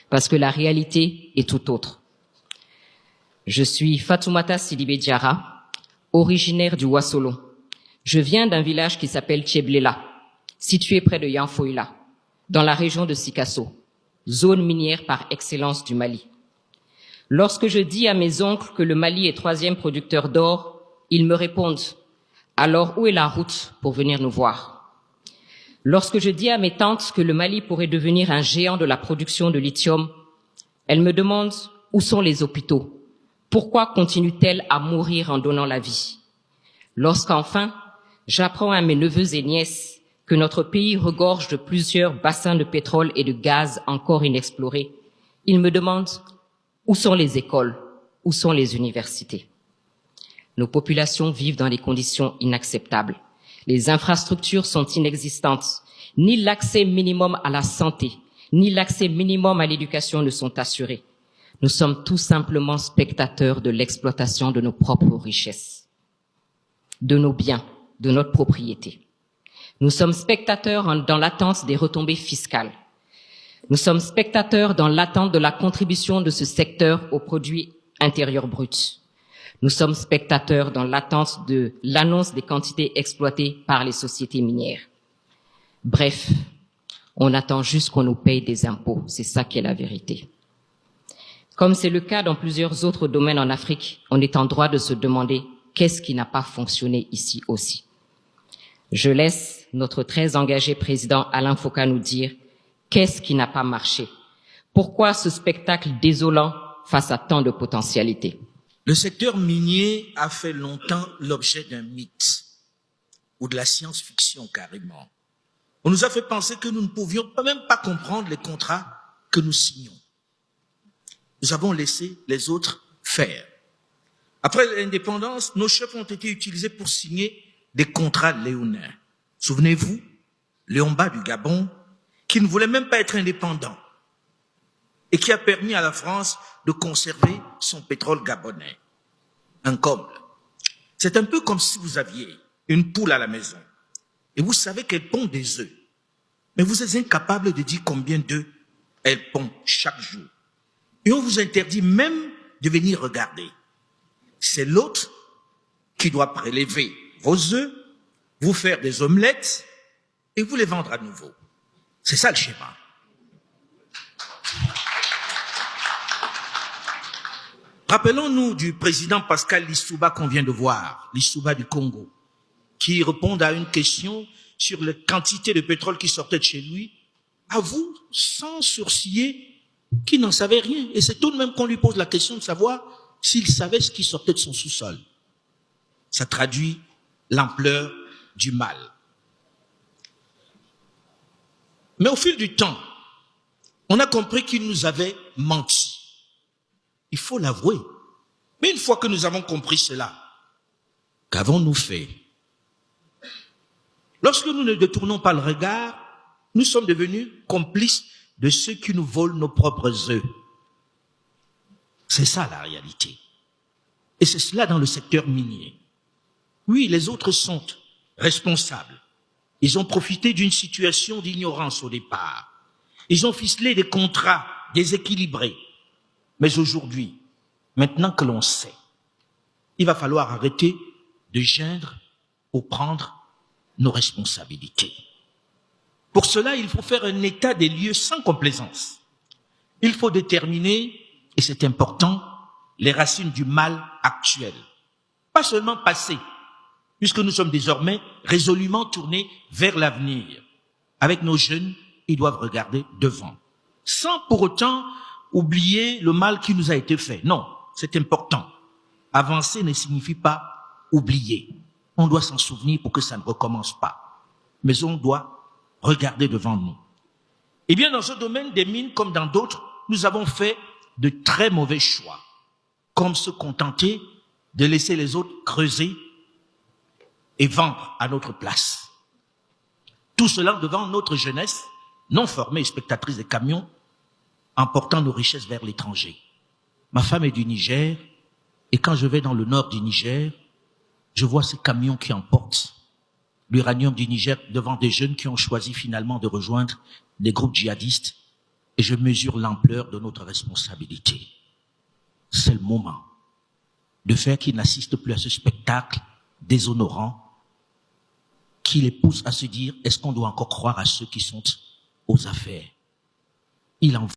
parce que la réalité est tout autre. Je suis Fatoumata Sidibé Diarra, originaire du Ouassolo. Je viens d'un village qui s'appelle Tcheblela, situé près de Yanfoïla, dans la région de Sikasso, zone minière par excellence du Mali. Lorsque je dis à mes oncles que le Mali est 3e producteur d'or, ils me répondent « Alors où est la route pour venir nous voir ?» Lorsque je dis à mes tantes que le Mali pourrait devenir un géant de la production de lithium, elles me demandent « Où sont les hôpitaux ? Pourquoi continuent-elles à mourir en donnant la vie ?» Lorsqu'enfin, j'apprends à mes neveux et nièces que notre pays regorge de plusieurs bassins de pétrole et de gaz encore inexplorés, ils me demandent où sont les écoles, où sont les universités. Nos populations vivent dans des conditions inacceptables. Les infrastructures sont inexistantes. Ni l'accès minimum à la santé, ni l'accès minimum à l'éducation ne sont assurés. Nous sommes tout simplement spectateurs de l'exploitation de nos propres richesses, de nos biens, de notre propriété. Nous sommes spectateurs dans l'attente des retombées fiscales. Nous sommes spectateurs dans l'attente de la contribution de ce secteur au produit intérieur brut. Nous sommes spectateurs dans l'attente de l'annonce des quantités exploitées par les sociétés minières. Bref, on attend juste qu'on nous paye des impôts. C'est ça qui est la vérité. Comme c'est le cas dans plusieurs autres domaines en Afrique, on est en droit de se demander qu'est-ce qui n'a pas fonctionné ici aussi. Je laisse notre très engagé président Alain Foka nous dire qu'est-ce qui n'a pas marché. Pourquoi ce spectacle désolant face à tant de potentialités? Le secteur minier a fait longtemps l'objet d'un mythe ou de la science-fiction carrément. On nous a fait penser que nous ne pouvions même pas comprendre les contrats que nous signions. Nous avons laissé les autres faire. Après l'indépendance, nos chefs ont été utilisés pour signer des contrats léonins. Souvenez-vous, Léomba du Gabon, qui ne voulait même pas être indépendant et qui a permis à la France de conserver son pétrole gabonais. Un comble. C'est un peu comme si vous aviez une poule à la maison et vous savez qu'elle pond des œufs, mais vous êtes incapable de dire combien d'œufs elle pond chaque jour. Et on vous interdit même de venir regarder. C'est l'autre qui doit prélever vos œufs, vous faire des omelettes et vous les vendre à nouveau. C'est ça le schéma. Rappelons-nous du président Pascal Lissouba qu'on vient de voir, Lissouba du Congo, qui répond à une question sur la quantité de pétrole qui sortait de chez lui. Avoue, sans sourciller, qu'il n'en savait rien. Et c'est tout de même qu'on lui pose la question de savoir s'il savait ce qui sortait de son sous-sol. Ça traduit l'ampleur du mal. Mais au fil du temps, on a compris qu'il nous avait menti. Il faut l'avouer. Mais une fois que nous avons compris cela, qu'avons-nous fait? Lorsque nous ne détournons pas le regard, nous sommes devenus complices de ceux qui nous volent nos propres œufs. C'est ça la réalité. Et c'est cela dans le secteur minier. Oui, les autres sont responsables. Ils ont profité d'une situation d'ignorance au départ. Ils ont ficelé des contrats déséquilibrés. Mais aujourd'hui, maintenant que l'on sait, il va falloir arrêter de geindre ou prendre nos responsabilités. Pour cela, il faut faire un état des lieux sans complaisance. Il faut déterminer, et c'est important, les racines du mal actuel. Pas seulement passé, puisque nous sommes désormais résolument tournés vers l'avenir. Avec nos jeunes, ils doivent regarder devant, sans pour autant oublier le mal qui nous a été fait. Non, c'est important. Avancer ne signifie pas oublier. On doit s'en souvenir pour que ça ne recommence pas. Mais on doit regarder devant nous. Eh bien, dans ce domaine des mines, comme dans d'autres, nous avons fait de très mauvais choix, comme se contenter de laisser les autres creuser et vendre à notre place. Tout cela devant notre jeunesse, non formée et spectatrice des camions, emportant nos richesses vers l'étranger. Ma femme est du Niger, et quand je vais dans le nord du Niger, je vois ces camions qui emportent l'uranium du Niger devant des jeunes qui ont choisi finalement de rejoindre des groupes djihadistes Et je mesure l'ampleur de notre responsabilité. C'est le moment de faire qu'il n'assiste plus à ce spectacle déshonorant qui les pousse à se dire, est-ce qu'on doit encore croire à ceux qui sont aux affaires? Il en